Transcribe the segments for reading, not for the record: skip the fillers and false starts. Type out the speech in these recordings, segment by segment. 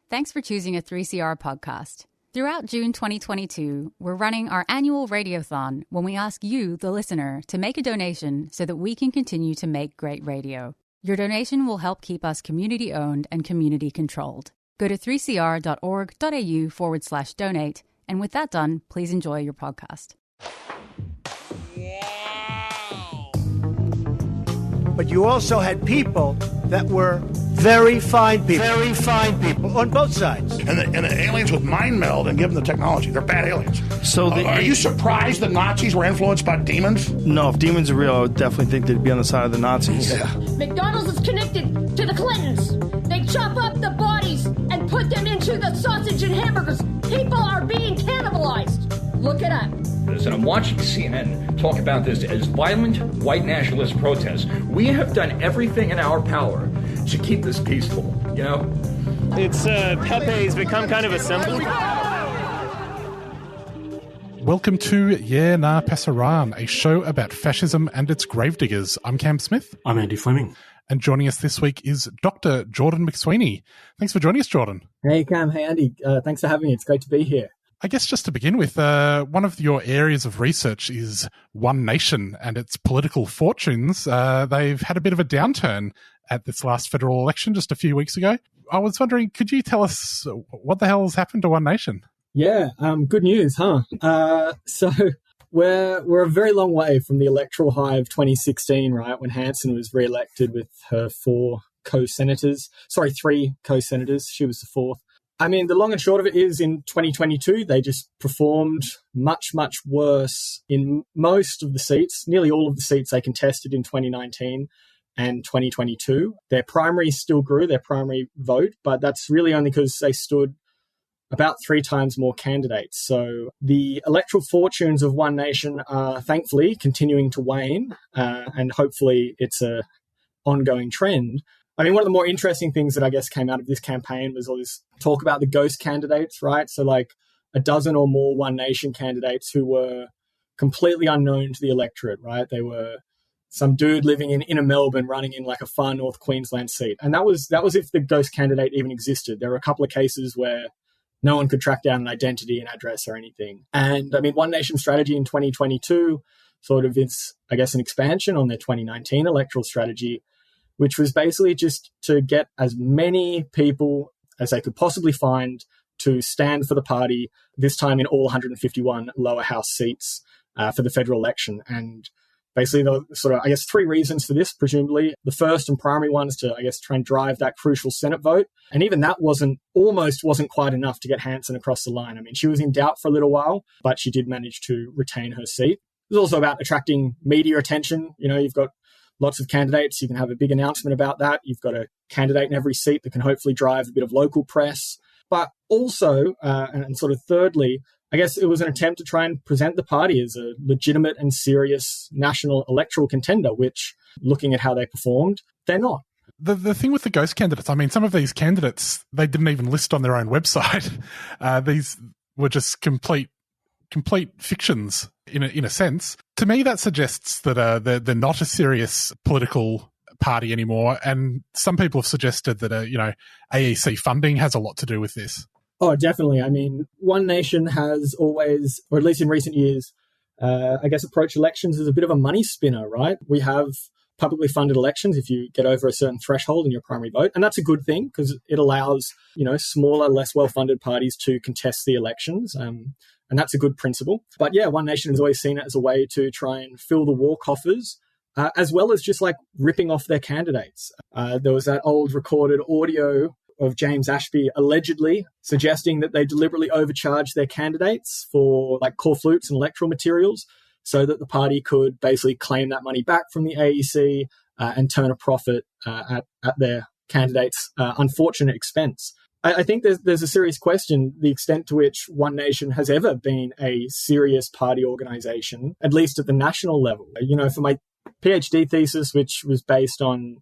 Thanks for choosing a 3CR podcast. Throughout June 2022, we're running our annual radiothon when we ask you, the listener, to make a donation so that we can continue to make great radio. Your donation will help keep us community-owned and community-controlled. Go to 3cr.org.au/donate, and with that done, please enjoy your podcast. But you also had people that were very fine people on both sides. And the aliens would mind meld and give them the technology. They're bad aliens. So are you surprised the Nazis were influenced by demons? No, if demons are real, I would definitely think they'd be on the side of the Nazis. Yeah. McDonald's is connected to the Clintons. They chop up the bodies and put them into the sausage and hamburgers. People are being cannibalized. Look it up. And I'm watching CNN talk about this as violent white nationalist protests. We have done everything in our power to keep this peaceful, you know? It's Pepe's become kind of a symbol. Welcome to Yeah Nah Pasaran, a show about fascism and its gravediggers. I'm Cam Smith. I'm Andy Fleming. And joining us this week is Dr. Jordan McSwiney. Thanks for joining us, Jordan. Hey, Cam. Hey, Andy. Thanks for having me. It's great to be here. I guess just to begin with, one of your areas of research is One Nation and its political fortunes. They've had a bit of a downturn at this last federal election just a few weeks ago. I was wondering, could you tell us what the hell has happened to One Nation? Yeah, good news, huh? So we're a very long way from the electoral high of 2016, right, when Hanson was re-elected with her three co-senators. She was the fourth. I mean, the long and short of it is in 2022, they just performed much, much worse in most of the seats, nearly all of the seats they contested in 2019 and 2022. Their primary still grew, their primary vote, but that's really only because they stood about 3 times more candidates. So the electoral fortunes of One Nation are thankfully continuing to wane, and hopefully it's a ongoing trend. I mean, one of the more interesting things that I guess came out of this campaign was all this talk about the ghost candidates, right? So like a dozen or more One Nation candidates who were completely unknown to the electorate, right? They were some dude living in inner Melbourne running in like a far North Queensland seat. And that was if the ghost candidate even existed. There were a couple of cases where no one could track down an identity and address or anything. And I mean, One Nation strategy in 2022 sort of is, I guess, an expansion on their 2019 electoral strategy, which was basically just to get as many people as they could possibly find to stand for the party, this time in all 151 lower house seats for the federal election. And basically, the sort of, I guess, 3 reasons for this, presumably. The first and primary one is to, I guess, try and drive that crucial Senate vote. And even that wasn't quite enough to get Hanson across the line. I mean, she was in doubt for a little while, but she did manage to retain her seat. It was also about attracting media attention. You know, you've got lots of candidates. You can have a big announcement about that. You've got a candidate in every seat that can hopefully drive a bit of local press. But also, and sort of thirdly, I guess it was an attempt to try and present the party as a legitimate and serious national electoral contender, which, looking at how they performed, they're not. The thing with the ghost candidates, I mean, some of these candidates, they didn't even list on their own website. These were just complete fictions in a sense. To me, that suggests that they're not a serious political party anymore. And some people have suggested that AEC funding has a lot to do with this. Oh, definitely. I mean, One Nation has always, or at least in recent years, I guess approached elections as a bit of a money spinner, right? We have publicly funded elections if you get over a certain threshold in your primary vote. And that's a good thing because it allows, smaller, less well-funded parties to contest the elections. And that's a good principle. But yeah, One Nation has always seen it as a way to try and fill the war coffers, as well as just like ripping off their candidates. There was that old recorded audio of James Ashby allegedly suggesting that they deliberately overcharged their candidates for like core flutes and electoral materials so that the party could basically claim that money back from the AEC and turn a profit at their candidates' unfortunate expense. I think there's a serious question, the extent to which One Nation has ever been a serious party organization, at least at the national level. For my PhD thesis, which was based on,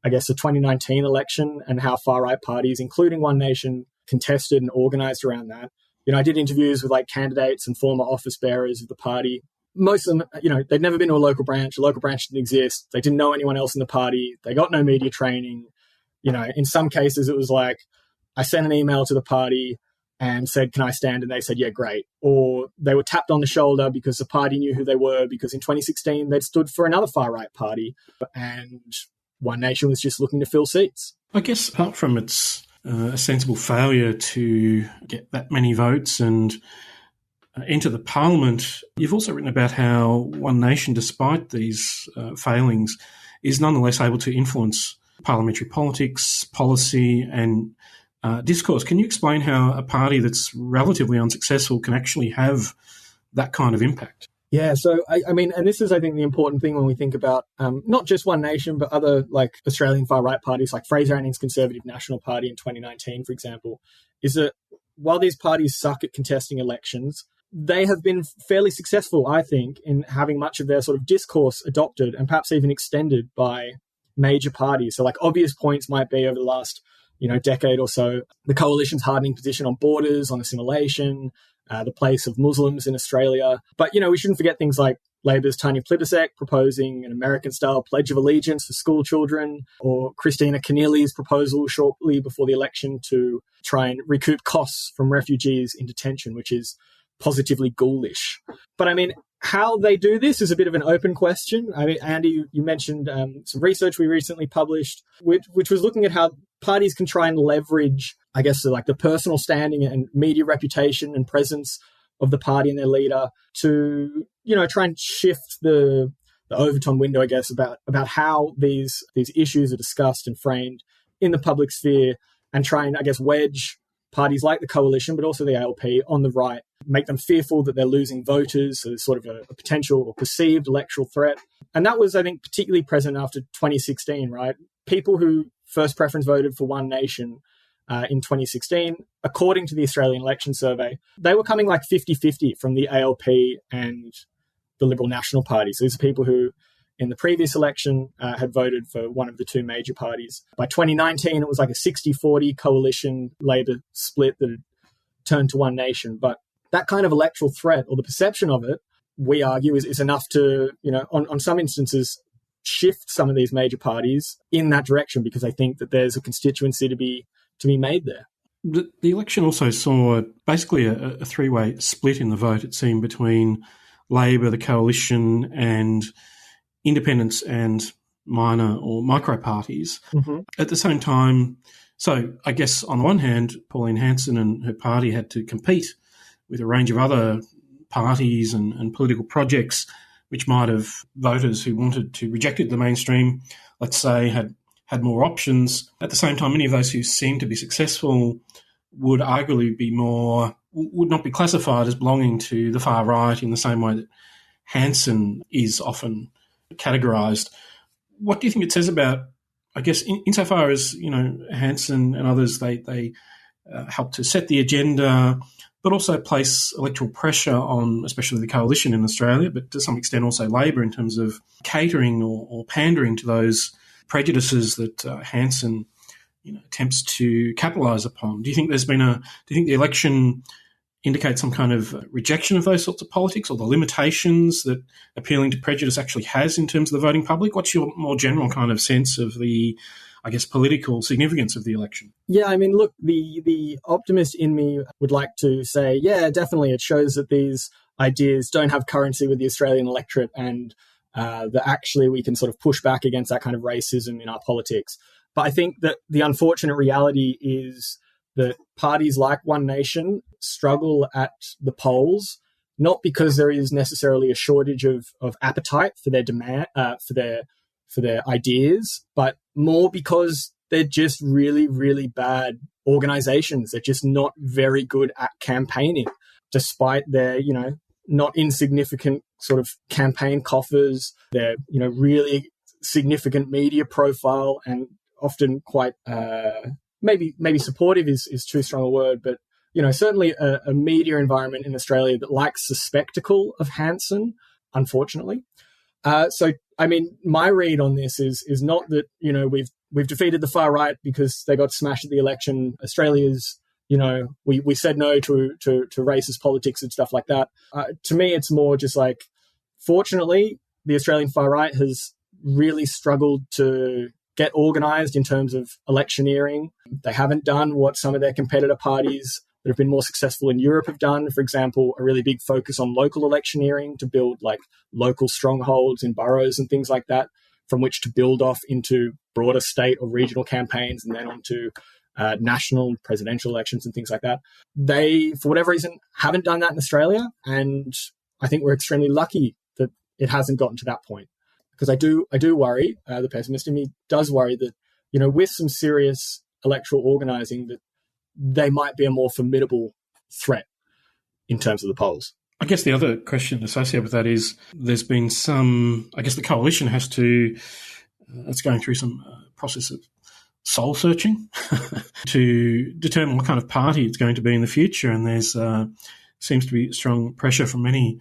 I guess, the 2019 election and how far-right parties, including One Nation, contested and organized around that. I did interviews with like candidates and former office bearers of the party. Most of them, they'd never been to a local branch. A local branch didn't exist. They didn't know anyone else in the party. They got no media training. In some cases, it was like, I sent an email to the party and said, can I stand? And they said, yeah, great. Or they were tapped on the shoulder because the party knew who they were, because in 2016 they'd stood for another far-right party and One Nation was just looking to fill seats. I guess apart from its a sensible failure to get that many votes and enter the parliament, you've also written about how One Nation, despite these failings, is nonetheless able to influence parliamentary politics, policy and discourse. Can you explain how a party that's relatively unsuccessful can actually have that kind of impact? Yeah, so I mean, and this is, I think, the important thing when we think about not just One Nation, but other like Australian far-right parties like Fraser Anning's Conservative National Party in 2019, for example, is that while these parties suck at contesting elections, they have been fairly successful, I think, in having much of their sort of discourse adopted and perhaps even extended by major parties. So like obvious points might be over the last decade or so, the coalition's hardening position on borders, on assimilation, the place of Muslims in Australia. But, we shouldn't forget things like Labor's Tanya Plibersek proposing an American-style Pledge of Allegiance for school children, or Christina Keneally's proposal shortly before the election to try and recoup costs from refugees in detention, which is positively ghoulish. But I mean, how they do this is a bit of an open question. I mean, Andy, you mentioned some research we recently published, which was looking at how parties can try and leverage, I guess, like the personal standing and media reputation and presence of the party and their leader to, try and shift the Overton window, I guess, about how these issues are discussed and framed in the public sphere, and try and, I guess, wedge parties like the Coalition, but also the ALP on the right, make them fearful that they're losing voters, so there's sort of a potential or perceived electoral threat. And that was, I think, particularly present after 2016, right? People who first preference voted for One Nation in 2016, according to the Australian Election Survey, they were coming like 50-50 from the ALP and the Liberal National Party. So these are people who, in the previous election, had voted for one of the two major parties. By 2019, it was like a 60-40 coalition-Labor split that had turned to One Nation. But that kind of electoral threat, or the perception of it, we argue, is enough to, on some instances, shift some of these major parties in that direction, because I think that there's a constituency to be made there. The election also saw basically a three-way split in the vote, it seemed, between Labor, the Coalition, and independents and minor or micro parties. Mm-hmm. At the same time, so I guess on the one hand, Pauline Hanson and her party had to compete with a range of other parties and political projects, which might have voters who wanted to rejected the mainstream, let's say, had more options. At the same time, many of those who seemed to be successful would arguably would not be classified as belonging to the far right in the same way that Hanson is often categorised. What do you think it says about, I guess, insofar as, Hanson and others, they help to set the agenda, but also place electoral pressure on, especially the Coalition in Australia, but to some extent also Labor, in terms of catering or pandering to those prejudices that Hanson attempts to capitalise upon. Do you think the election indicates some kind of rejection of those sorts of politics, or the limitations that appealing to prejudice actually has in terms of the voting public? What's your more general kind of sense of the, I guess, political significance of the election? Yeah, I mean, look, the optimist in me would like to say, yeah, definitely, it shows that these ideas don't have currency with the Australian electorate, and that actually we can sort of push back against that kind of racism in our politics. But I think that the unfortunate reality is that parties like One Nation struggle at the polls, not because there is necessarily a shortage of appetite for their demand, for their ideas, but more because they're just really, really bad organizations. They're just not very good at campaigning, despite their, not insignificant sort of campaign coffers, their, really significant media profile, and often quite maybe supportive is too strong a word, but certainly a media environment in Australia that likes the spectacle of Hanson, unfortunately. So I mean, my read on this is not that we've defeated the far right because they got smashed at the election. Australia's we said no to racist politics and stuff like that. To me, it's more just like, fortunately, the Australian far right has really struggled to get organised in terms of electioneering. They haven't done what some of their competitor parties that have been more successful in Europe have done. For example, a really big focus on local electioneering to build like local strongholds in boroughs and things like that, from which to build off into broader state or regional campaigns and then onto national presidential elections and things like that. They, for whatever reason, haven't done that in Australia. And I think we're extremely lucky that it hasn't gotten to that point. Because I do worry, the pessimist in me does worry that, with some serious electoral organising, that they might be a more formidable threat in terms of the polls. I guess the other question associated with that is there's been the coalition it's going through some process of soul searching to determine what kind of party it's going to be in the future. And there's seems to be strong pressure from many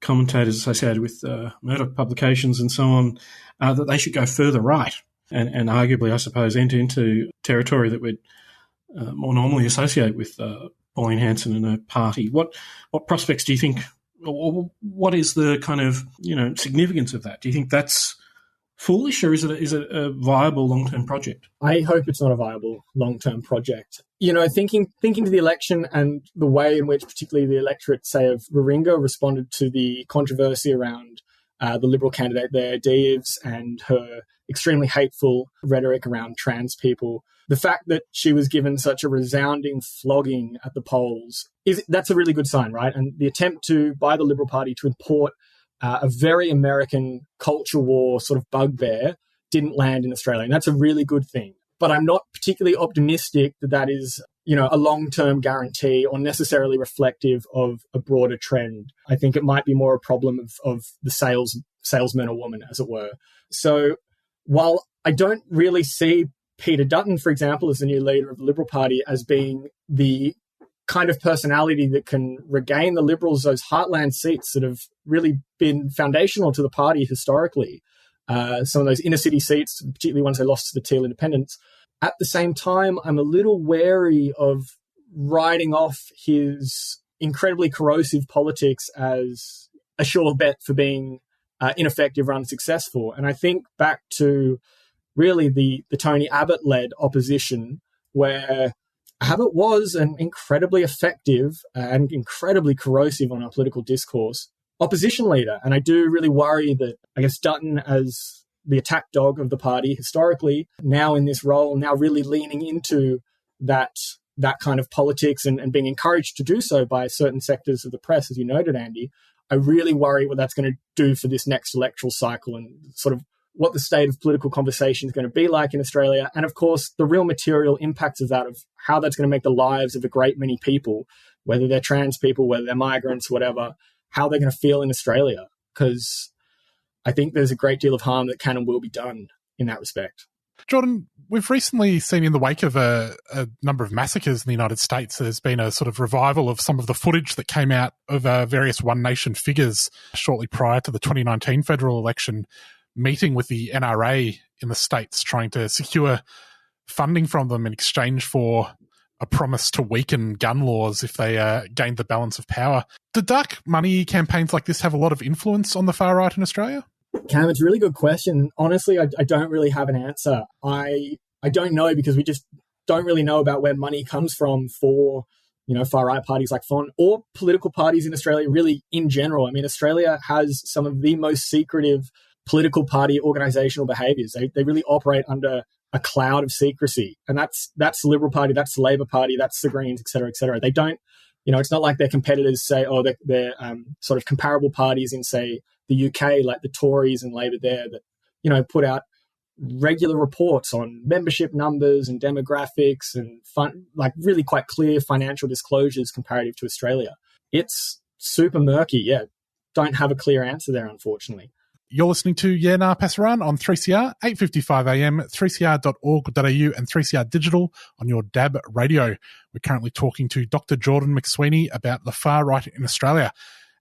commentators associated with Murdoch publications and so on that they should go further right and arguably, I suppose, enter into territory that would more normally associate with Pauline Hanson and her party. What prospects do you think, or what is the kind of significance of that? Do you think that's foolish, or is it a viable long-term project? I hope it's not a viable long-term project. Thinking to the election and the way in which particularly the electorate, say, of Warringah responded to the controversy around the Liberal candidate there, Deeves, and her extremely hateful rhetoric around trans people. The fact that she was given such a resounding flogging at the polls, that's a really good sign, right? And the attempt by the Liberal Party to import a very American culture war sort of bugbear didn't land in Australia. And that's a really good thing. But I'm not particularly optimistic that is, a long-term guarantee or necessarily reflective of a broader trend. I think it might be more a problem of the salesman or woman, as it were. So while I don't really see Peter Dutton, for example, as the new leader of the Liberal Party, as being the kind of personality that can regain the Liberals those heartland seats that have really been foundational to the party historically. Some of those inner city seats, particularly ones they lost to the Teal Independents. At the same time, I'm a little wary of writing off his incredibly corrosive politics as a sure bet for being ineffective or unsuccessful. And I think back to really the Tony Abbott-led opposition, where Abbott was an incredibly effective and incredibly corrosive on our political discourse opposition leader. And I do really worry that, I guess, Dutton, as the attack dog of the party historically, now in this role, now really leaning into that kind of politics and being encouraged to do so by certain sectors of the press, as you noted, Andy. I really worry what that's going to do for this next electoral cycle and sort of what the state of political conversation is going to be like in Australia. And of course, the real material impacts of that, of how that's going to make the lives of a great many people, whether they're trans people, whether they're migrants, whatever, how they're going to feel in Australia. Because I think there's a great deal of harm that can and will be done in that respect. Jordan, we've recently seen in the wake of a number of massacres in the United States, there's been a sort of revival of some of the footage that came out of various One Nation figures shortly prior to the 2019 federal election, meeting with the NRA in the States, trying to secure funding from them in exchange for a promise to weaken gun laws if they gained the balance of power. Do dark money campaigns like this have a lot of influence on the far right in Australia? Cam, it's a really good question. Honestly, I don't really have an answer. I don't know, because we just don't really know about where money comes from for, far right parties like FON or political parties in Australia, really in general. I mean, Australia has some of the most secretive political party organizational behaviors. They really operate under a cloud of secrecy. And that's the Liberal Party, that's the Labor Party, that's the Greens, et cetera, et cetera. They don't, it's not like their competitors say, they're sort of comparable parties in, say, the UK, like the Tories and Labor there, that, put out regular reports on membership numbers and demographics and really quite clear financial disclosures comparative to Australia. It's super murky. Yeah. Don't have a clear answer there, unfortunately. You're listening to Yeah Nah Passaran on 3CR, 8:55 a.m, 3cr.org.au and 3CR Digital on your DAB radio. We're currently talking to Dr. Jordan McSwiney about the far right in Australia.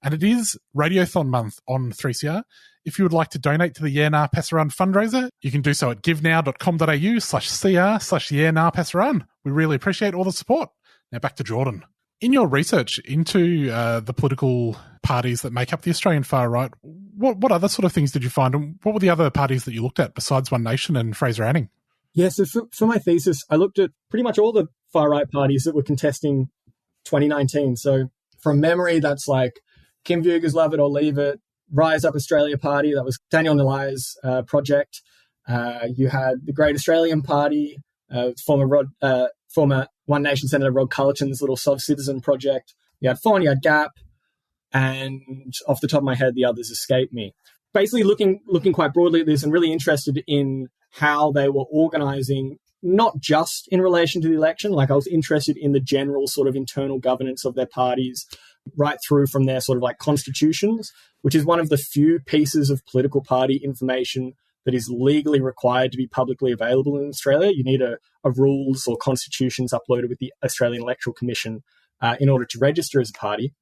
And it is Radiothon month on 3CR. If you would like to donate to the Yeah Nah Passaran fundraiser, you can do so at givenow.com.au/cr/Yeah Nah Passaran. We really appreciate all the support. Now back to Jordan. In your research into the political parties that make up the Australian far right, what other sort of things did you find? And what were the other parties that you looked at besides One Nation and Fraser Anning? Yeah, so for my thesis, I looked at pretty much all the far right parties that were contesting 2019. So from memory, that's like Kim Vuga's Love It or Leave It, Rise Up Australia Party, that was Daniel Nalaya's project. You had the Great Australian Party, former One Nation Senator Rod Culleton's little Citizen project. You had Fawn, you had Gap, and off the top of my head, the others escape me. Basically looking quite broadly at this and really interested in how they were organising, not just in relation to the election. Like, I was interested in the general sort of internal governance of their parties, right through from their sort of like constitutions, which is one of the few pieces of political party information that is legally required to be publicly available in Australia. You need a rules or constitutions uploaded with the Australian Electoral Commission in order to register as a party.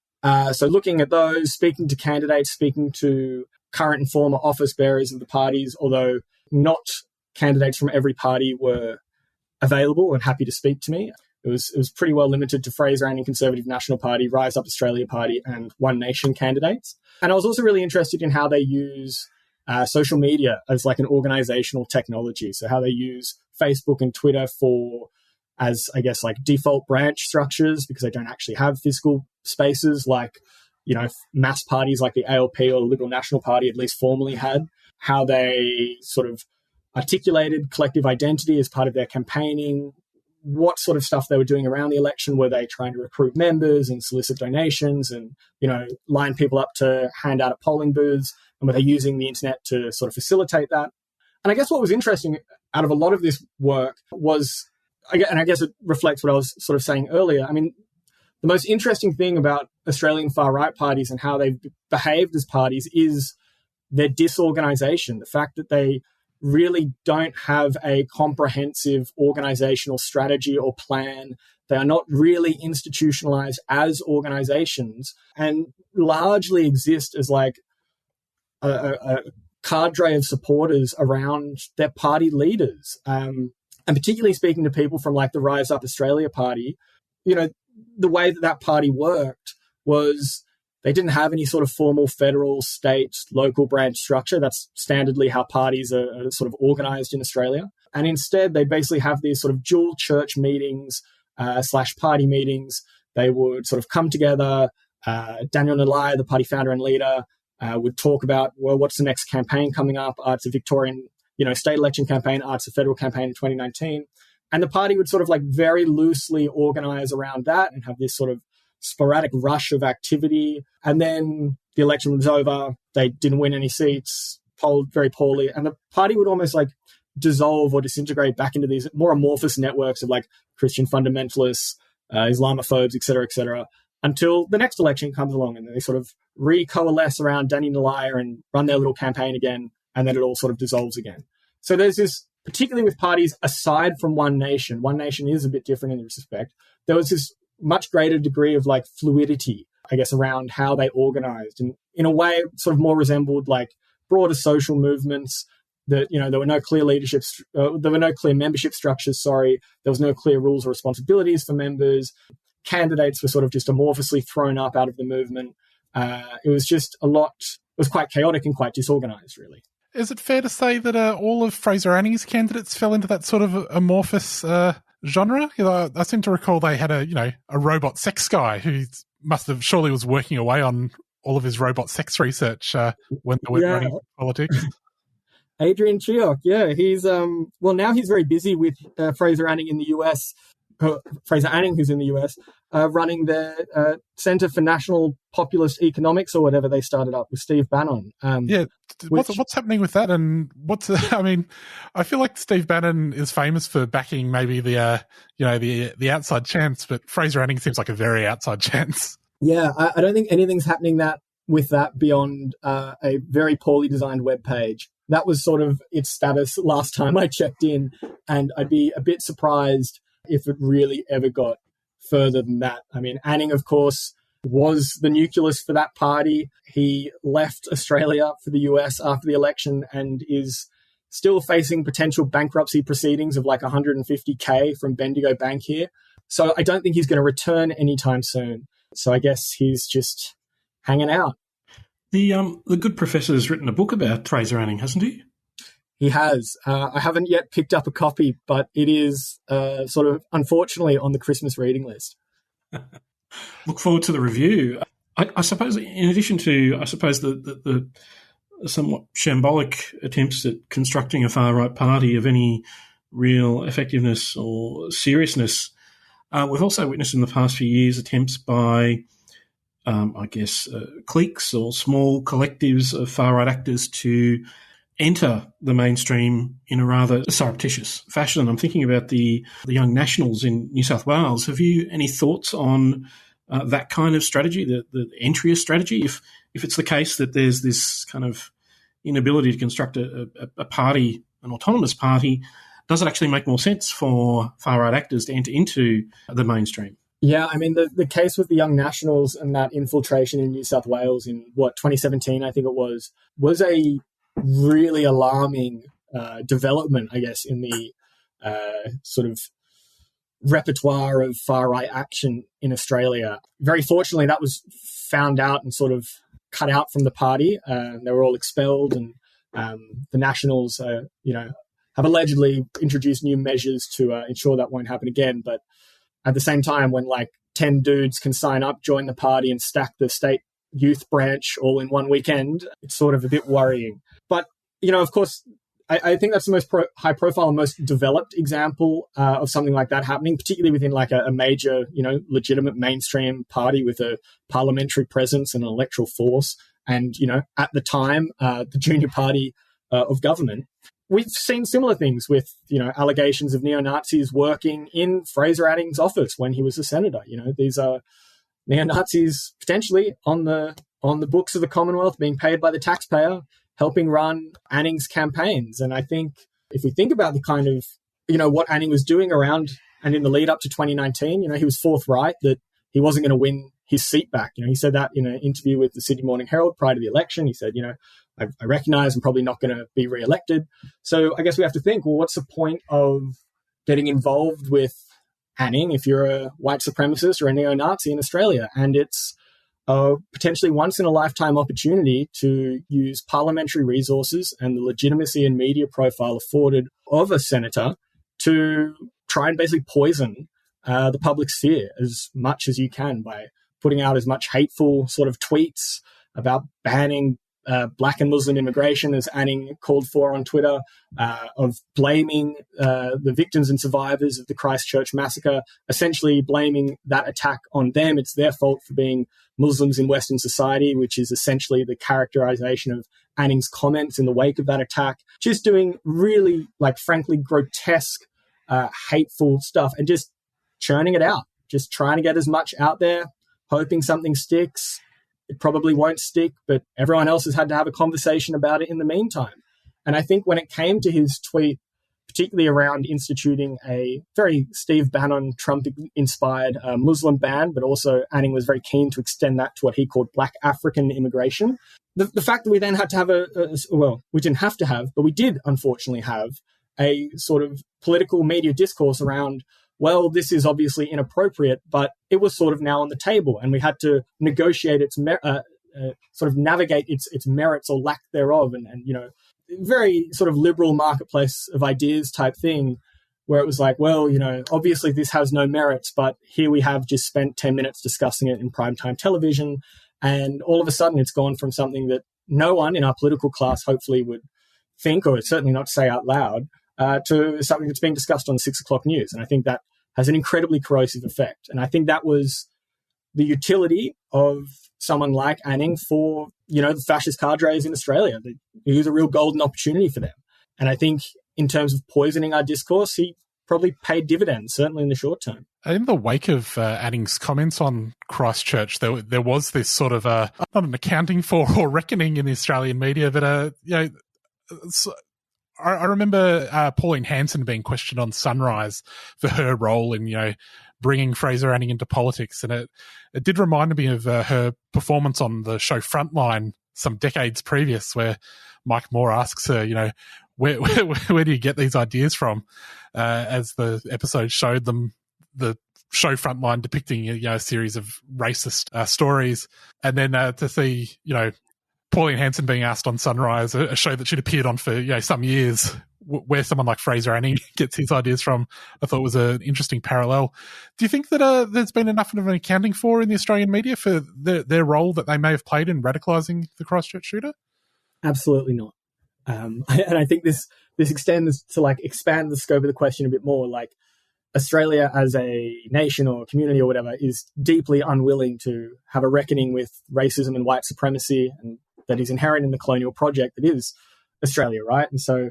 So looking at those, speaking to candidates, speaking to current and former office bearers of the parties, although not candidates from every party were available and happy to speak to me. It was pretty well limited to Fraser Anning Conservative National Party, Rise Up Australia Party, and One Nation candidates. And I was also really interested in how they use social media as like an organizational technology. So how they use Facebook and Twitter as, I guess, like default branch structures, because they don't actually have physical spaces like, you know, mass parties like the ALP or the Liberal National Party at least formally had. How they sort of articulated collective identity as part of their campaigning, what sort of stuff they were doing around the election. Were they trying to recruit members and solicit donations and, you know, line people up to hand out at polling booths? And were they using the internet to sort of facilitate that? And I guess what was interesting out of a lot of this work was, and I guess it reflects what I was sort of saying earlier, I mean, the most interesting thing about Australian far-right parties and how they've behaved as parties is their disorganisation, the fact that they really don't have a comprehensive organizational strategy or plan. They are not really institutionalized as organizations and largely exist as like a cadre of supporters around their party leaders. And particularly speaking to people from like the Rise Up Australia Party, you know, the way that party worked was they didn't have any sort of formal federal, state, local branch structure. That's standardly how parties are sort of organized in Australia. And instead, they basically have these sort of dual church meetings / party meetings. They would sort of come together. Daniel Nalaya, the party founder and leader, would talk about, well, what's the next campaign coming up? It's a Victorian, you know, state election campaign. It's a federal campaign in 2019. And the party would sort of like very loosely organize around that and have this sort of sporadic rush of activity. And then the election was over. They didn't win any seats, polled very poorly. And the party would almost like dissolve or disintegrate back into these more amorphous networks of like Christian fundamentalists, Islamophobes, et cetera, until the next election comes along and they sort of recoalesce around Danny Nalaya and run their little campaign again. And then it all sort of dissolves again. So there's this, particularly with parties aside from One Nation is a bit different in this respect. There was this much greater degree of like fluidity, I guess, around how they organized. And in a way, it sort of more resembled like broader social movements that, you know, there were no clear there were no clear membership structures, There was no clear rules or responsibilities for members. Candidates were sort of just amorphously thrown up out of the movement. It was just it was quite chaotic and quite disorganized, really. Is it fair to say that all of Fraser Anning's candidates fell into that sort of amorphous genre? You know, I seem to recall they had a robot sex guy who surely was working away on all of his robot sex research when they weren't running politics. Adrian Chioc, he's now he's very busy with Fraser Anning in the US. Fraser Anning, who's in the US, running the Centre for National Populist Economics or whatever they started up with Steve Bannon. What's happening with that? And I feel like Steve Bannon is famous for backing maybe the outside chance, but Fraser Anning seems like a very outside chance. Yeah, I don't think anything's happening with that beyond a very poorly designed web page. That was sort of its status last time I checked in, and I'd be a bit surprised if it really ever got further than that. I mean, Anning, of course, was the nucleus for that party. He left Australia for the US after the election and is still facing potential bankruptcy proceedings of like $150K from Bendigo Bank here. So I don't think he's going to return anytime soon. So I guess he's just hanging out. The good professor's written a book about Fraser Anning, hasn't he? He has. I haven't yet picked up a copy, but it is sort of, unfortunately, on the Christmas reading list. Look forward to the review. I suppose, in addition to, the somewhat shambolic attempts at constructing a far-right party of any real effectiveness or seriousness, we've also witnessed in the past few years attempts by, cliques or small collectives of far-right actors to enter the mainstream in a rather surreptitious fashion. I'm thinking about the Young Nationals in New South Wales. Have you any thoughts on that kind of strategy, the entryist strategy? If it's the case that there's this kind of inability to construct a party, an autonomous party, does it actually make more sense for far-right actors to enter into the mainstream? Yeah, I mean, the case with the Young Nationals and that infiltration in New South Wales in, 2017, I think it was a really alarming development, I guess, in the sort of repertoire of far-right action in Australia. Very fortunately, that was found out and sort of cut out from the party. They were all expelled, and the Nationals, have allegedly introduced new measures to ensure that won't happen again. But at the same time, when 10 dudes can sign up, join the party, and stack the state youth branch all in one weekend, it's sort of a bit worrying. But, of course, I think that's the most high-profile and most developed example of something like that happening, particularly within a major, legitimate mainstream party with a parliamentary presence and an electoral force. And, at the time, the junior party of government. We've seen similar things with, allegations of neo-Nazis working in Fraser Anning's office when he was a senator. These are neo-Nazis potentially on the books of the Commonwealth, being paid by the taxpayer, helping run Anning's campaigns. And I think if we think about the kind of, what Anning was doing around and in the lead up to 2019, he was forthright that he wasn't going to win his seat back. He said that in an interview with the Sydney Morning Herald prior to the election. He said, I recognise I'm probably not going to be re-elected. So I guess we have to think, well, what's the point of getting involved with Anning if you're a white supremacist or a neo-Nazi in Australia? And it's a potentially once-in-a-lifetime opportunity to use parliamentary resources and the legitimacy and media profile afforded of a senator to try and basically poison the public sphere as much as you can by putting out as much hateful sort of tweets about banning Black and Muslim immigration, as Anning called for on Twitter, of blaming the victims and survivors of the Christchurch massacre, essentially blaming that attack on them. It's their fault for being Muslims in Western society, which is essentially the characterization of Anning's comments in the wake of that attack. Just doing really, frankly, grotesque, hateful stuff and just churning it out, just trying to get as much out there, hoping something sticks. It probably won't stick, but everyone else has had to have a conversation about it in the meantime. And I think when it came to his tweet, particularly around instituting a very Steve Bannon, Trump-inspired Muslim ban, but also Anning was very keen to extend that to what he called Black African immigration. The fact that we then had to have we didn't have to have, but we did unfortunately have a sort of political media discourse around, well, this is obviously inappropriate, but it was sort of now on the table, and we had to negotiate its sort of navigate its merits or lack thereof, and very sort of liberal marketplace of ideas type thing, where it was obviously this has no merits, but here we have just spent 10 minutes discussing it in primetime television, and all of a sudden it's gone from something that no one in our political class hopefully would think, or certainly not say out loud, to something that's being discussed on 6 o'clock news. And I think that has an incredibly corrosive effect. And I think that was the utility of someone like Anning for, the fascist cadres in Australia. It was a real golden opportunity for them. And I think in terms of poisoning our discourse, he probably paid dividends, certainly in the short term. In the wake of Anning's comments on Christchurch, there was this sort of, not an accounting for or reckoning in the Australian media, but, I remember Pauline Hanson being questioned on Sunrise for her role in, bringing Fraser Anning into politics. And it did remind me of her performance on the show Frontline some decades previous, where Mike Moore asks her, where do you get these ideas from? As the episode showed them, the show Frontline depicting a series of racist stories, and then to see Pauline Hanson being asked on Sunrise, a show that she'd appeared on for some years, where someone like Fraser Anning gets his ideas from, I thought was an interesting parallel. Do you think that there's been enough of an accounting for in the Australian media for their role that they may have played in radicalising the Christchurch shooter? Absolutely not. And I think this extends to expand the scope of the question a bit more. Australia as a nation or community or whatever is deeply unwilling to have a reckoning with racism and white supremacy, and that is inherent in the colonial project that is Australia, right? And so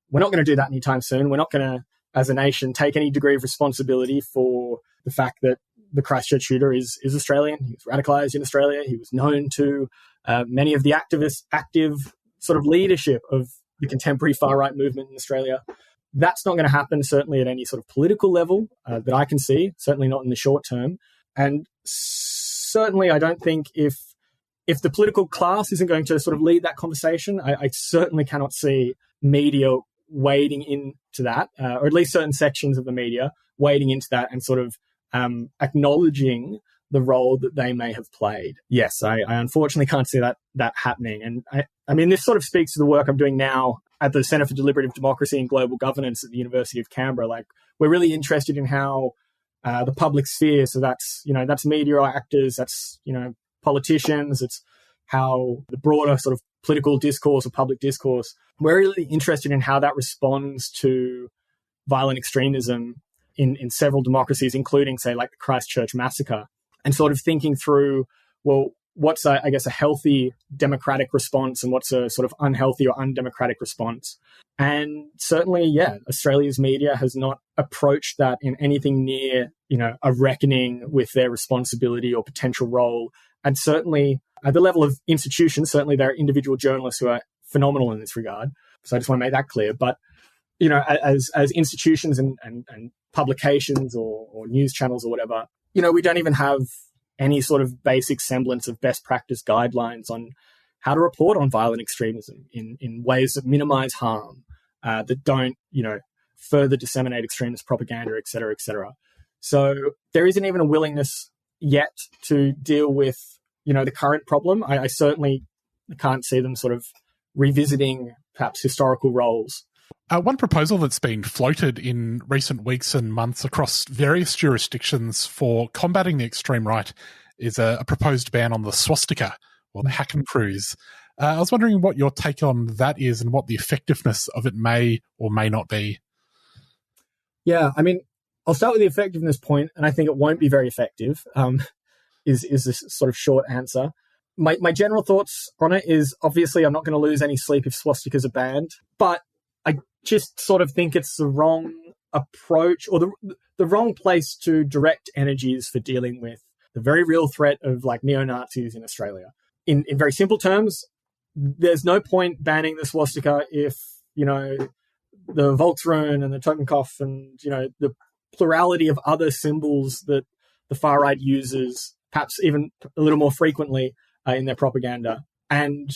we're not going to do that anytime soon. We're not going to, as a nation, take any degree of responsibility for the fact that the Christchurch shooter is Australian. He was radicalised in Australia. He was known to many of the active sort of leadership of the contemporary far-right movement in Australia. That's not going to happen, certainly at any sort of political level that I can see, certainly not in the short term. And certainly I don't think if the political class isn't going to sort of lead that conversation, I certainly cannot see media wading into that, or at least certain sections of the media wading into that and sort of acknowledging the role that they may have played. Yes, I unfortunately can't see that happening. And I mean, this sort of speaks to the work I'm doing now at the Centre for Deliberative Democracy and Global Governance at the University of Canberra. We're really interested in how the public sphere, so that's media actors, that's politicians, it's how the broader sort of political discourse or public discourse, we're really interested in how that responds to violent extremism in several democracies, including, say, the Christchurch massacre, and sort of thinking through, well, what's, I guess, a healthy democratic response and what's a sort of unhealthy or undemocratic response. And certainly, Australia's media has not approached that in anything near, a reckoning with their responsibility or potential role. And certainly at the level of institutions, certainly there are individual journalists who are phenomenal in this regard. So I just want to make that clear. But, as institutions and publications or news channels or whatever, we don't even have any sort of basic semblance of best practice guidelines on how to report on violent extremism in ways that minimize harm, that don't, further disseminate extremist propaganda, et cetera, et cetera. So there isn't even a willingness yet to deal with, the current problem. I certainly can't see them sort of revisiting perhaps historical roles. One proposal that's been floated in recent weeks and months across various jurisdictions for combating the extreme right is a proposed ban on the swastika or the Hakenkreuz. I was wondering what your take on that is and what the effectiveness of it may or may not be. Yeah, I mean, I'll start with the effectiveness point, and I think it won't be very effective, is this sort of short answer. My general thoughts on it is, obviously, I'm not going to lose any sleep if swastikas are banned, but I just sort of think it's the wrong approach or the wrong place to direct energies for dealing with the very real threat of neo-Nazis in Australia. In very simple terms, there's no point banning the swastika if, the Volksrune and the Totenkopf and, the plurality of other symbols that the far right uses, perhaps even a little more frequently in their propaganda. And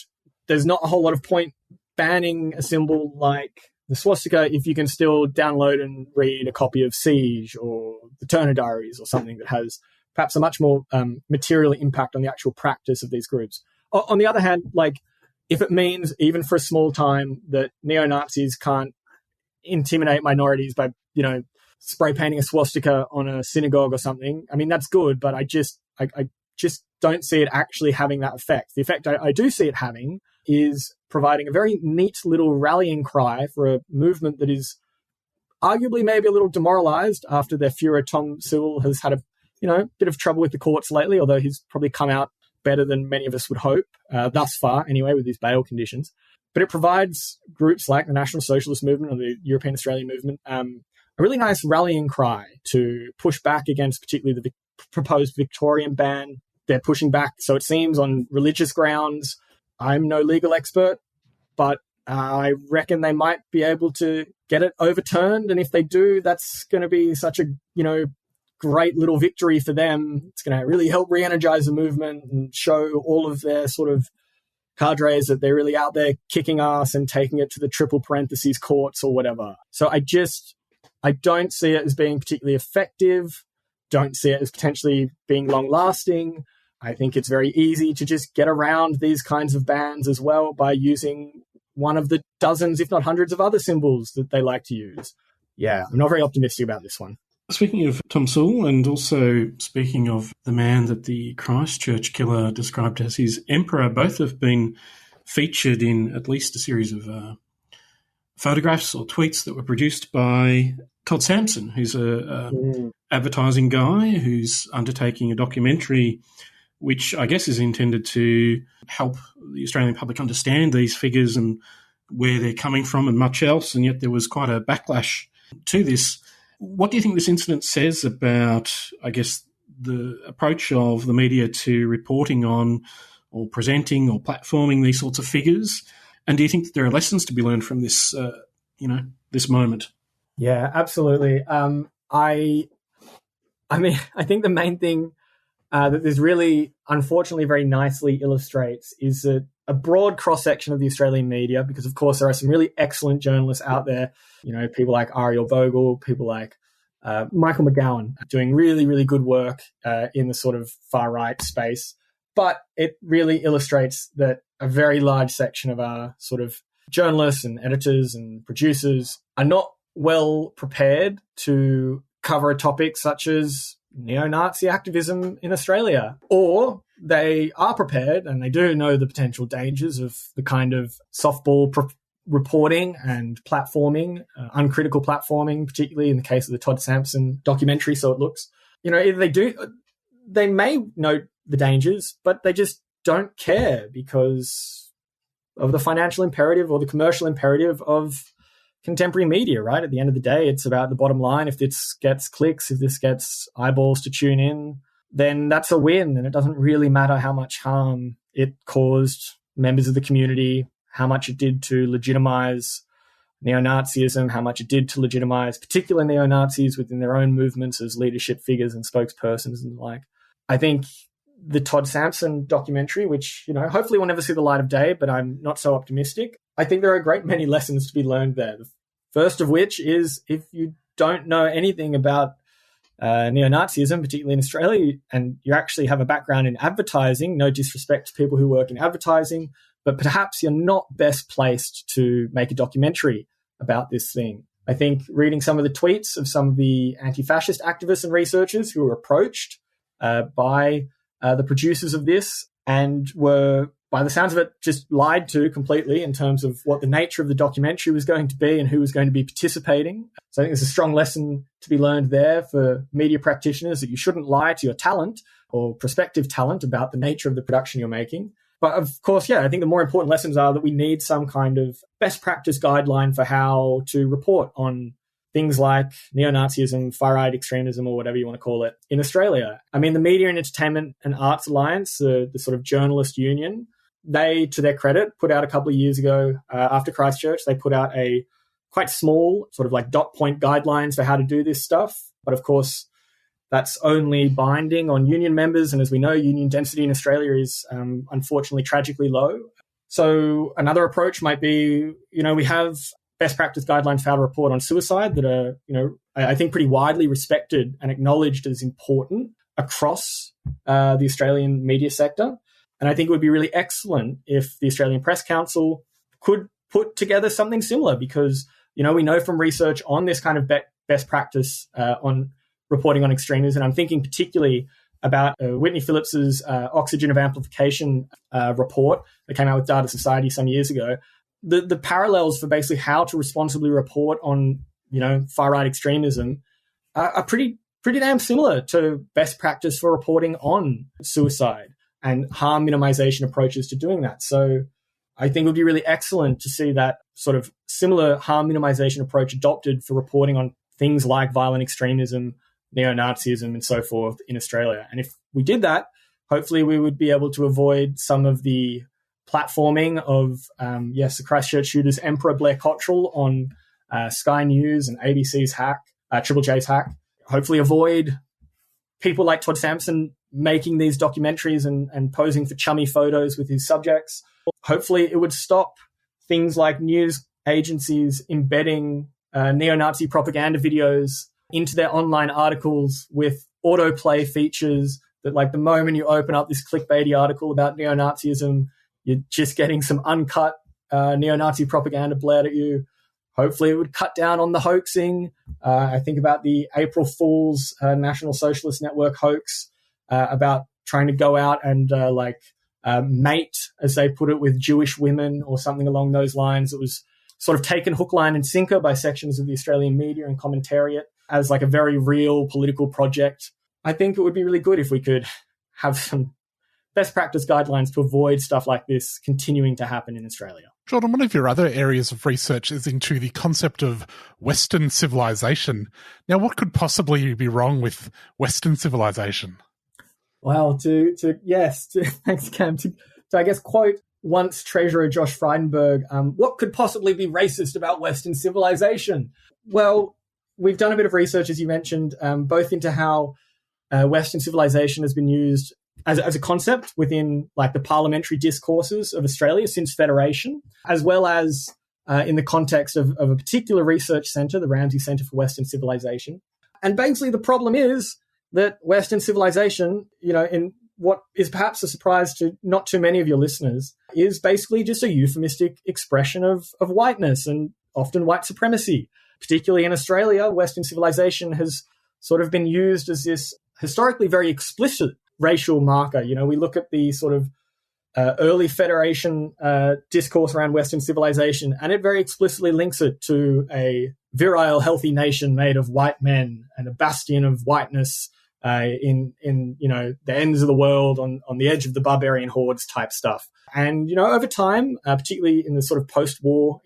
there's not a whole lot of point banning a symbol like the swastika if you can still download and read a copy of Siege or the Turner Diaries or something that has perhaps a much more material impact on the actual practice of these groups. On the other hand, if it means even for a small time that neo-Nazis can't intimidate minorities by, spray painting a swastika on a synagogue or something, I mean, that's good, but I just don't see it actually having that effect. The effect I do see it having is providing a very neat little rallying cry for a movement that is arguably maybe a little demoralized after their Führer Tom Sewell has had a bit of trouble with the courts lately, although he's probably come out better than many of us would hope, thus far anyway, with these bail conditions. But it provides groups like the National Socialist Movement or the European Australian Movement a really nice rallying cry to push back against particularly the proposed Victorian ban. They're pushing back, so it seems, on religious grounds. I'm no legal expert, but I reckon they might be able to get it overturned. And if they do, that's going to be such a, great little victory for them. It's going to really help re-energize the movement and show all of their sort of cadres that they're really out there kicking ass and taking it to the triple parentheses courts or whatever. So I don't see it as being particularly effective. don't see it as potentially being long-lasting. I think it's very easy to just get around these kinds of bans as well by using one of the dozens, if not hundreds, of other symbols that they like to use. Yeah, I'm not very optimistic about this one. Speaking of Tom Sewell, and also speaking of the man that the Christchurch killer described as his emperor, both have been featured in at least a series of photographs or tweets that were produced by Todd Sampson, who's a advertising guy who's undertaking a documentary which I guess is intended to help the Australian public understand these figures and where they're coming from and much else, and yet there was quite a backlash to this. What do you think this incident says about, I guess, the approach of the media to reporting on or presenting or platforming these sorts of figures? And do you think that there are lessons to be learned from this, this moment? Yeah, absolutely. I think the main thing that this really, unfortunately, very nicely illustrates is that a broad cross-section of the Australian media, because, of course, there are some really excellent journalists out there, people like Ariel Bogle, people like Michael McGowan doing really, really good work in the sort of far-right space. But it really illustrates that a very large section of our sort of journalists and editors and producers are not well prepared to cover a topic such as neo-Nazi activism in Australia, or they are prepared and they do know the potential dangers of the kind of softball reporting and platforming, uncritical platforming, particularly in the case of the Todd Sampson documentary. So it looks, either they may know the dangers, but they just don't care because of the financial imperative or the commercial imperative of contemporary media, right? At the end of the day, it's about the bottom line. If this gets clicks, if this gets eyeballs to tune in, then that's a win. And it doesn't really matter how much harm it caused members of the community, how much it did to legitimize neo-Nazism, how much it did to legitimize particular neo-Nazis within their own movements as leadership figures and spokespersons and the like. I think the Todd Sampson documentary, which, hopefully will never see the light of day, but I'm not so optimistic. I think there are a great many lessons to be learned there. The first of which is if you don't know anything about neo-Nazism, particularly in Australia, and you actually have a background in advertising, no disrespect to people who work in advertising, but perhaps you're not best placed to make a documentary about this thing. I think reading some of the tweets of some of the anti-fascist activists and researchers who were approached by the producers of this and were, by the sounds of it, just lied to completely in terms of what the nature of the documentary was going to be and who was going to be participating. So I think there's a strong lesson to be learned there for media practitioners that you shouldn't lie to your talent or prospective talent about the nature of the production you're making. But of course, I think the more important lessons are that we need some kind of best practice guideline for how to report on things like neo-Nazism, far-right extremism, or whatever you want to call it, in Australia. I mean, the Media and Entertainment and Arts Alliance, the sort of journalist union, they, to their credit, put out a couple of years ago, after Christchurch, they put out a quite small sort of like dot point guidelines for how to do this stuff. But of course, that's only binding on union members. And as we know, union density in Australia is unfortunately tragically low. So another approach might be, we have best practice guidelines for how to report on suicide that are, I think pretty widely respected and acknowledged as important across the Australian media sector. And I think it would be really excellent if the Australian Press Council could put together something similar because, we know from research on this kind of best practice on reporting on extremism, and I'm thinking particularly about Whitney Phillips's Oxygen of Amplification report that came out with Data Society some years ago. The parallels for basically how to responsibly report on, far-right extremism are pretty damn similar to best practice for reporting on suicide and harm minimization approaches to doing that. So I think it would be really excellent to see that sort of similar harm minimization approach adopted for reporting on things like violent extremism, neo-Nazism, and so forth in Australia. And if we did that, hopefully we would be able to avoid some of the platforming of, the Christchurch shooter's Emperor Blair Cottrell on Sky News and ABC's Hack, Triple J's Hack. Hopefully avoid people like Todd Sampson making these documentaries and posing for chummy photos with his subjects. Hopefully it would stop things like news agencies embedding neo-Nazi propaganda videos into their online articles with autoplay features that, like, the moment you open up this clickbaity article about neo-Nazism, you're just getting some uncut neo-Nazi propaganda blared at you. Hopefully it would cut down on the hoaxing. I think about the April Fool's National Socialist Network hoax about trying to go out and mate, as they put it, with Jewish women or something along those lines. It was sort of taken hook, line and sinker by sections of the Australian media and commentariat as like a very real political project. I think it would be really good if we could have some best practice guidelines to avoid stuff like this continuing to happen in Australia. Jordan, one of your other areas of research is into the concept of Western civilization. Now, what could possibly be wrong with Western civilization? Well, thanks, Cam. To I guess quote once Treasurer Josh Frydenberg, what could possibly be racist about Western civilization? Well, we've done a bit of research, as you mentioned, both into how Western civilization has been used as a concept within like the parliamentary discourses of Australia since Federation, as well as in the context of a particular research centre, the Ramsay Centre for Western Civilization. And basically the problem is that Western civilization, in what is perhaps a surprise to not too many of your listeners, is basically just a euphemistic expression of whiteness and often white supremacy. Particularly in Australia, Western civilization has sort of been used as this historically very explicit racial marker. We look at the sort of early Federation discourse around Western civilization, and it very explicitly links it to a virile, healthy nation made of white men and a bastion of whiteness in the ends of the world on the edge of the barbarian hordes type stuff. And, over time, particularly in the sort of post-World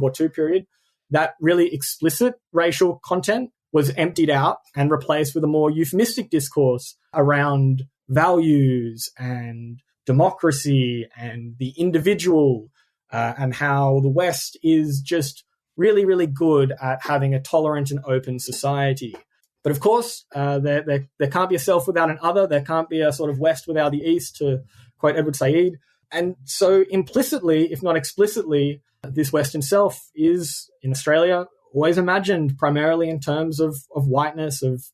War II period, that really explicit racial content was emptied out and replaced with a more euphemistic discourse around values and democracy and the individual, and how the West is just really, really good at having a tolerant and open society. But of course, there can't be a self without an other. There can't be a sort of West without the East, to quote Edward Said. And so implicitly, if not explicitly, this Western self is, in Australia, always imagined primarily in terms of whiteness, of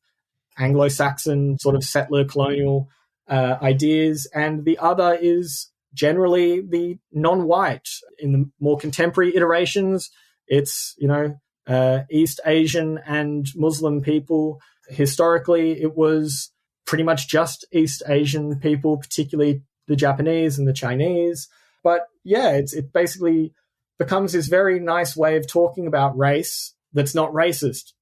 Anglo-Saxon sort of settler colonial ideas. And the other is generally the non-white. In the more contemporary iterations, it's, East Asian and Muslim people. Historically, it was pretty much just East Asian people, particularly the Japanese and the Chinese. But yeah, it basically becomes this very nice way of talking about race that's not racist,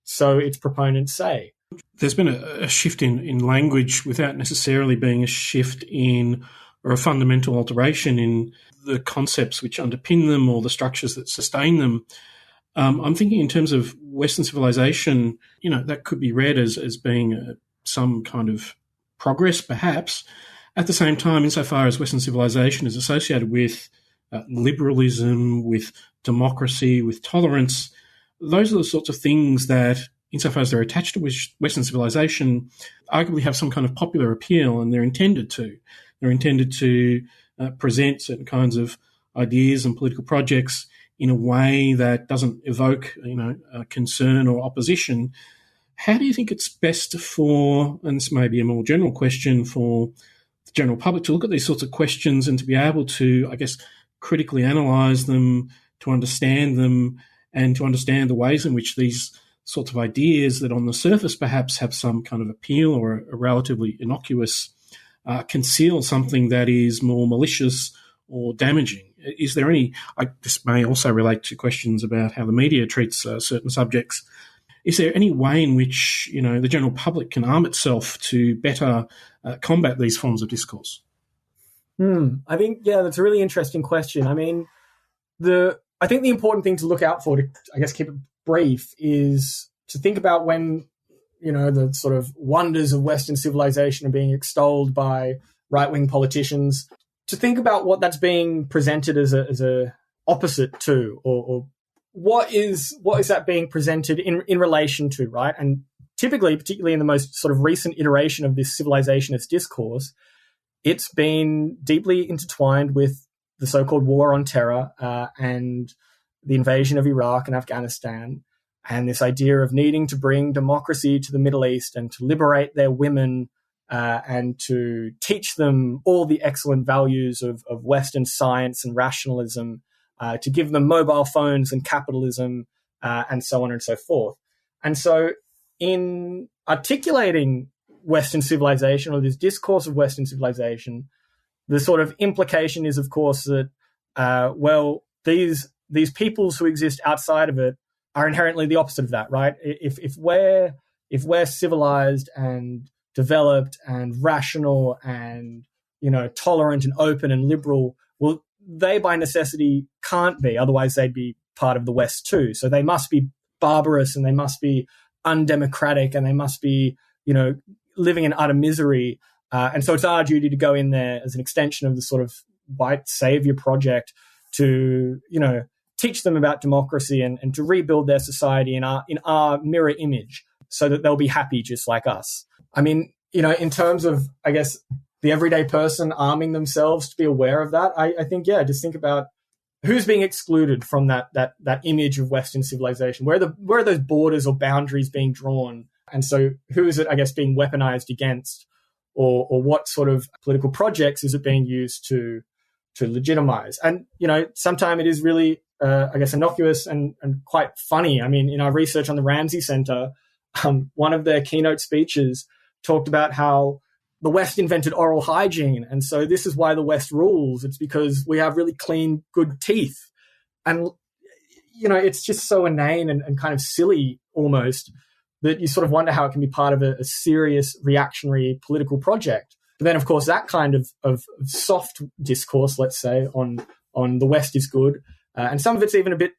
so its proponents say. There's been a shift in language without necessarily being a shift in or a fundamental alteration in the concepts which underpin them or the structures that sustain them. I'm thinking in terms of Western civilization, that could be read as being some kind of progress, perhaps. At the same time, insofar as Western civilization is associated with liberalism, with democracy, with tolerance, those are the sorts of things that, insofar as they're attached to Western civilization, arguably have some kind of popular appeal, and they're intended to. They're intended to present certain kinds of ideas and political projects in a way that doesn't evoke, concern or opposition. How do you think it's best for, and this may be a more general question for the general public, to look at these sorts of questions and to be able to, I guess, critically analyse them, to understand them, and to understand the ways in which these sorts of ideas that on the surface perhaps have some kind of appeal or are relatively innocuous conceal something that is more malicious or damaging? Is there any, this may also relate to questions about how the media treats certain subjects. Is there any way in which, the general public can arm itself to better combat these forms of discourse? I think, that's a really interesting question. I mean, I think the important thing to look out for, to, I guess, keep it brief, is to think about when, the sort of wonders of Western civilization are being extolled by right-wing politicians, to think about what that's being presented as a opposite to, or what is that being presented in relation to, right? And typically, particularly in the most sort of recent iteration of this civilizationist discourse, it's been deeply intertwined with the so-called war on terror and the invasion of Iraq and Afghanistan. and this idea of needing to bring democracy to the Middle East and to liberate their women and to teach them all the excellent values of Western science and rationalism, to give them mobile phones and capitalism, and so on and so forth. And so in articulating Western civilization, or this discourse of Western civilization, the sort of implication is, of course, that, these peoples who exist outside of it are inherently the opposite of that, right? If we're civilized and developed and rational and, tolerant and open and liberal, well, they by necessity can't be. Otherwise, they'd be part of the West too. So they must be barbarous and they must be undemocratic and they must be, living in utter misery. And so it's our duty to go in there as an extension of the sort of white savior project to, teach them about democracy and to rebuild their society in our mirror image so that they'll be happy just like us. I mean, in terms of, I guess, the everyday person arming themselves to be aware of that, I think, just think about who's being excluded from that image of Western civilization. Where are those borders or boundaries being drawn? And so who is it, I guess, being weaponized against? Or what sort of political projects is it being used to legitimize? And, sometimes it is really, I guess, innocuous and quite funny. I mean, in our research on the Ramsey Center, one of their keynote speeches talked about how the West invented oral hygiene. And so this is why the West rules. It's because we have really clean, good teeth. And, it's just so inane and kind of silly almost that you sort of wonder how it can be part of a serious reactionary political project. But then, of course, that kind of soft discourse, let's say, on the West is good. And some of it's even a bit,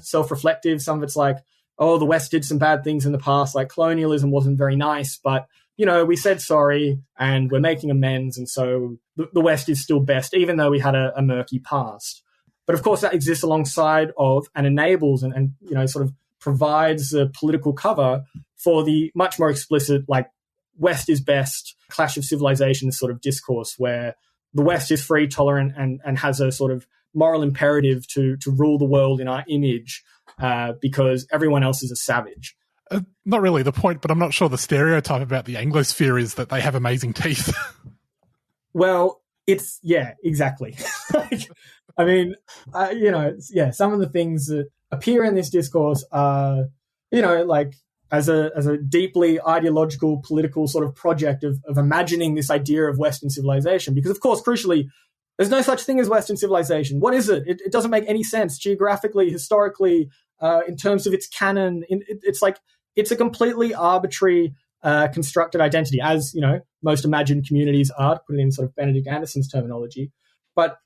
self-reflective. Some of it's like, oh, the West did some bad things in the past, like colonialism wasn't very nice, but, we said sorry and we're making amends. And so the West is still best, even though we had a murky past. But, of course, that exists alongside of and enables and sort of provides a political cover for the much more explicit, like, West is best, clash of civilizations sort of discourse where the West is free, tolerant, and has a sort of moral imperative to rule the world in our image because everyone else is a savage. Not really the point, but I'm not sure the stereotype about the Anglosphere is that they have amazing teeth. Well, exactly. I mean, some of the things that appear in this discourse are, like, as a deeply ideological, political sort of project of imagining this idea of Western civilization. Because, of course, crucially, there's no such thing as Western civilization. What is it? It doesn't make any sense geographically, historically, in terms of its canon. It's a completely arbitrary, constructed identity, as, most imagined communities are, to put it in sort of Benedict Anderson's terminology. But,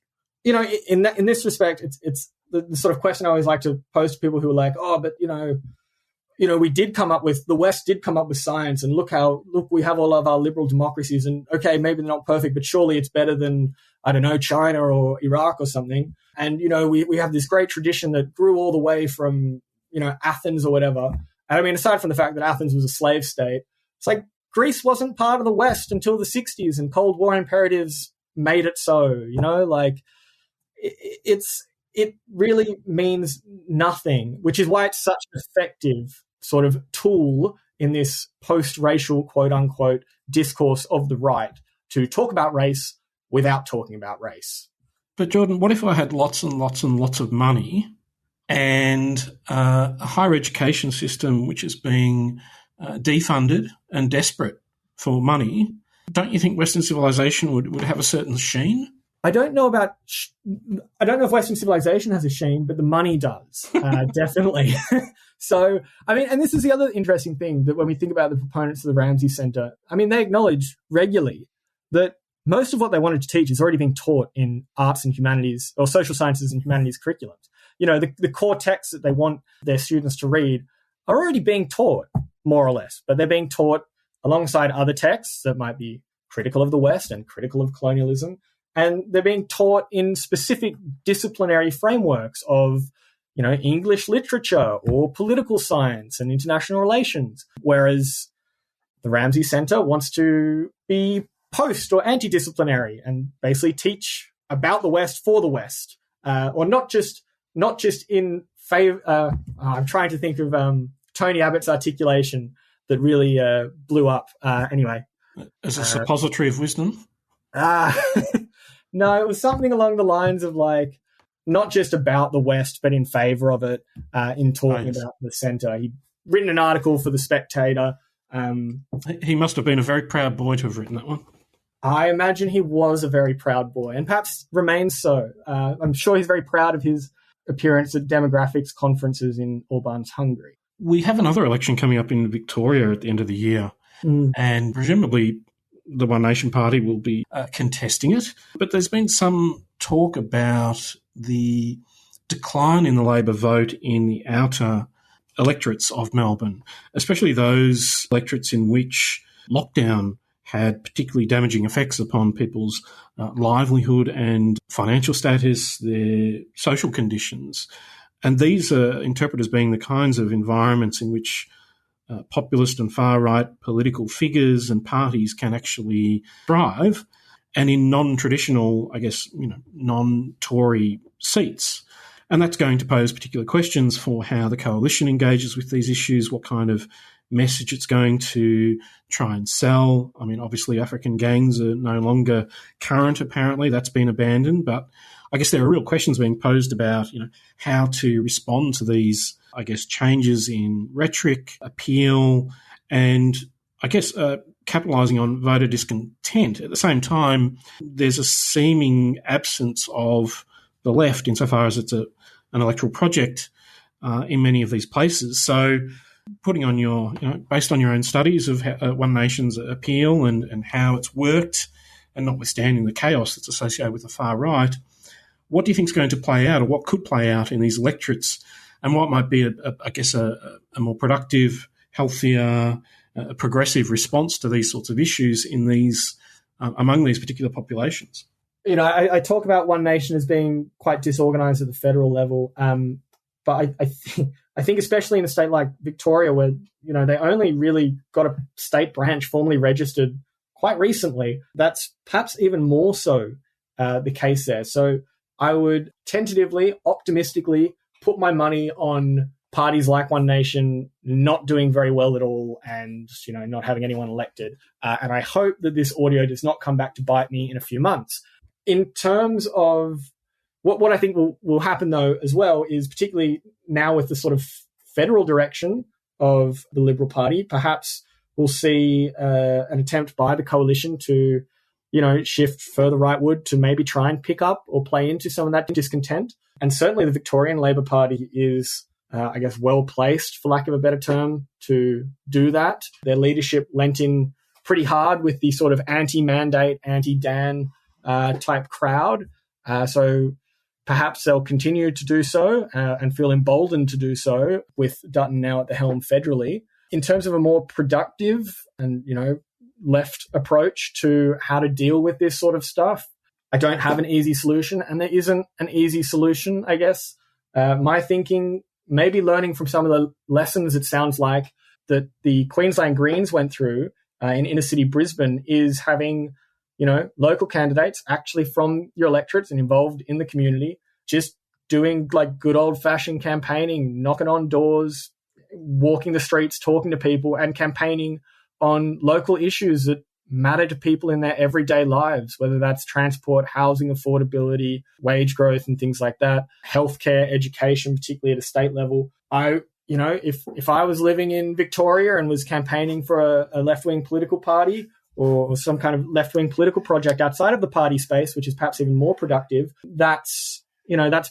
in this respect, it's the sort of question I always like to pose to people who are like, oh, but, the West did come up with science, and look, we have all of our liberal democracies, and okay, maybe they're not perfect, but surely it's better than, I don't know, China or Iraq or something. And, we have this great tradition that grew all the way from, Athens or whatever. And I mean, aside from the fact that Athens was a slave state, it's like Greece wasn't part of the West until the 60s, and Cold War imperatives made it so, it really means nothing, which is why it's such an effective sort of tool in this post-racial, quote-unquote, discourse of the right to talk about race without talking about race. But, Jordan, what if I had lots and lots and lots of money and a higher education system which is being defunded and desperate for money? Don't you think Western civilization would have a certain sheen? I don't know if Western civilization has a sheen, but the money does, definitely. So, I mean, and this is the other interesting thing, that when we think about the proponents of the Ramsey Center, I mean, they acknowledge regularly that most of what they wanted to teach is already being taught in arts and humanities, or social sciences and humanities curriculums. The core texts that they want their students to read are already being taught, more or less, but they're being taught alongside other texts that might be critical of the West and critical of colonialism. And they're being taught in specific disciplinary frameworks of, English literature or political science and international relations. Whereas the Ramsey Center wants to be post or anti-disciplinary and basically teach about the West for the West, or not just in favor. I'm trying to think of Tony Abbott's articulation that really blew up. Anyway. As a suppository of wisdom? No, it was something along the lines of like, not just about the West, but in favor of it, in talking about the centre. He'd written an article for The Spectator. He must have been a very proud boy to have written that one. I imagine he was a very proud boy, and perhaps remains so. I'm sure he's very proud of his appearance at demographics conferences in Orbán's Hungary. We have another election coming up in Victoria at the end of the year, and presumably the One Nation Party will be contesting it. But there's been some talk about the decline in the Labor vote in the outer electorates of Melbourne, especially those electorates in which lockdown had particularly damaging effects upon people's livelihood and financial status, their social conditions. And these are interpreted as being the kinds of environments in which populist and far-right political figures and parties can actually thrive, and in non-traditional, non-Tory seats. And that's going to pose particular questions for how the coalition engages with these issues, what kind of message it's going to try and sell. I mean, obviously African gangs are no longer current, apparently. That's been abandoned. But I guess there are real questions being posed about, how to respond to these, changes in rhetoric, appeal, and capitalising on voter discontent. At the same time, there's a seeming absence of the left insofar as it's an electoral project in many of these places. So putting on your, based on your own studies of One Nation's appeal and how it's worked, and notwithstanding the chaos that's associated with the far right, what do you think is going to play out, or what could play out in these electorates, and what might be, a more productive, healthier, progressive response to these sorts of issues in these among these particular populations? I talk about One Nation as being quite disorganised at the federal level, but I think especially in a state like Victoria, where they only really got a state branch formally registered quite recently, that's perhaps even more so the case there. So I would tentatively, optimistically put my money on parties like One Nation not doing very well at all and, not having anyone elected. And I hope that this audio does not come back to bite me in a few months. In terms of what I think will happen, though, as well, is particularly now with the sort of federal direction of the Liberal Party, perhaps we'll see an attempt by the coalition to, shift further rightward to maybe try and pick up or play into some of that discontent. And certainly the Victorian Labor Party is, well placed, for lack of a better term, to do that. Their leadership lent in pretty hard with the sort of anti-mandate, anti-Dan type crowd. So perhaps they'll continue to do so and feel emboldened to do so with Dutton now at the helm federally. In terms of a more productive and, left approach to how to deal with this sort of stuff, I don't have an easy solution, and there isn't an easy solution, I guess. My thinking, maybe learning from some of the lessons it sounds like that the Queensland Greens went through in inner city Brisbane, is having local candidates actually from your electorates and involved in the community, just doing like good old-fashioned campaigning, knocking on doors, walking the streets, talking to people, and campaigning on local issues that matter to people in their everyday lives, whether that's transport, housing affordability, wage growth, and things like that, healthcare, education, particularly at a state level. If I was living in Victoria and was campaigning for a left-wing political party, or some kind of left-wing political project outside of the party space, which is perhaps even more productive, that's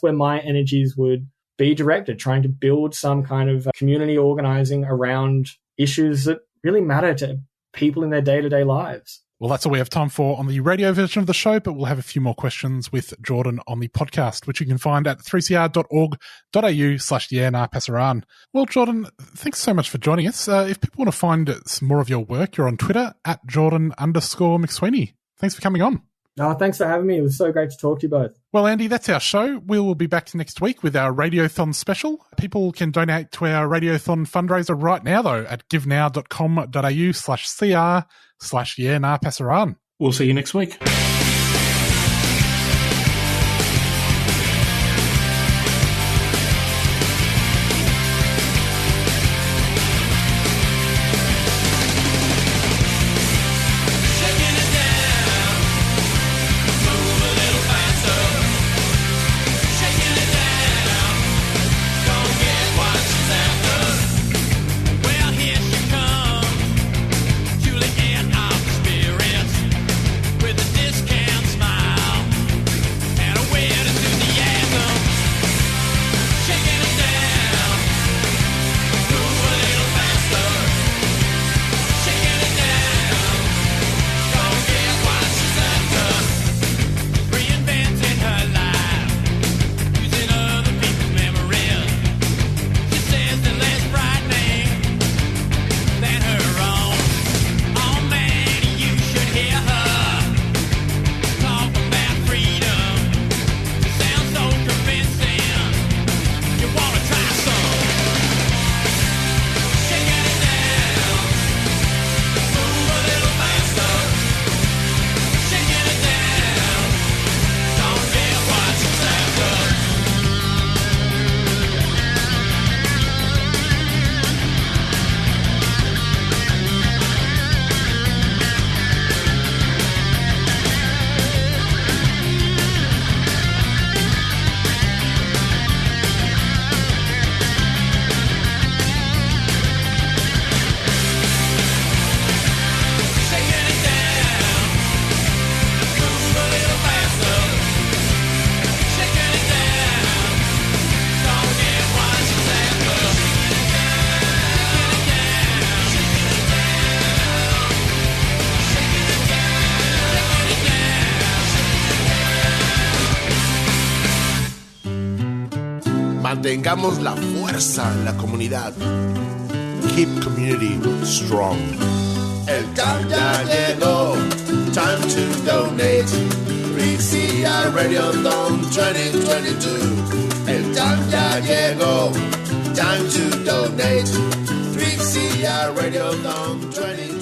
where my energies would be directed, trying to build some kind of community organizing around issues that really matter to people in their day-to-day lives. Well, that's all we have time for on the radio version of the show, but we'll have a few more questions with Jordan on the podcast, which you can find at 3cr.org.au/YeahNahPasaran. Well, Jordan, thanks so much for joining us. If people want to find some more of your work, you're on Twitter at Jordan_McSwiney. Thanks for coming on. Oh, thanks for having me. It was so great to talk to you both. Well, Andy, that's our show. We will be back next week with our Radiothon special. People can donate to our Radiothon fundraiser right now, though, at givenow.com.au/CR/YeahNahPasaran. We'll see you next week. Mantengamos la fuerza en la comunidad. Keep community strong. El time ya llegó. Time to donate. 3CR Radiothon 2022. El time ya llegó. Time to donate. 3CR Radiothon 2022.